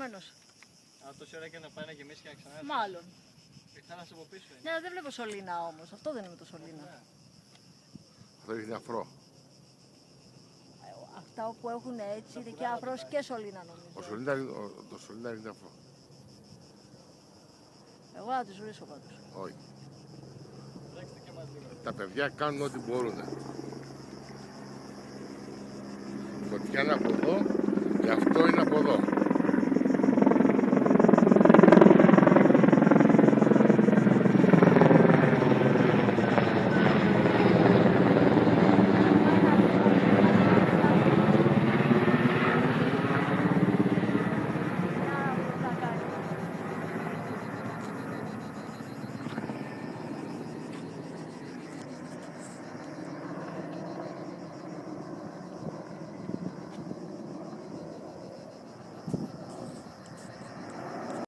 ενδεχομένως. Α, τόση ώρα και να πάει να γεμίσει και να ξανάρθει. Μάλλον. Η θάλασσα από πίσω είναι. Ναι, δεν βλέπω σωλήνα όμως. Αυτό δεν είναι με το σωλήνα. Αυτό ρίχνει αφρό. Αυτά που έχουν έτσι είναι και αφρός και σωλήνα νομίζω. Το σωλήνα ρίχνει αφρό. Εγώ θα τους βρίσκω πάντως. Όχι. Κοιτάξτε και μας λίγο. Τα παιδιά κάνουν ό,τι μπορούν. Φωτιά είναι από εδώ και αυτό είναι από εδώ.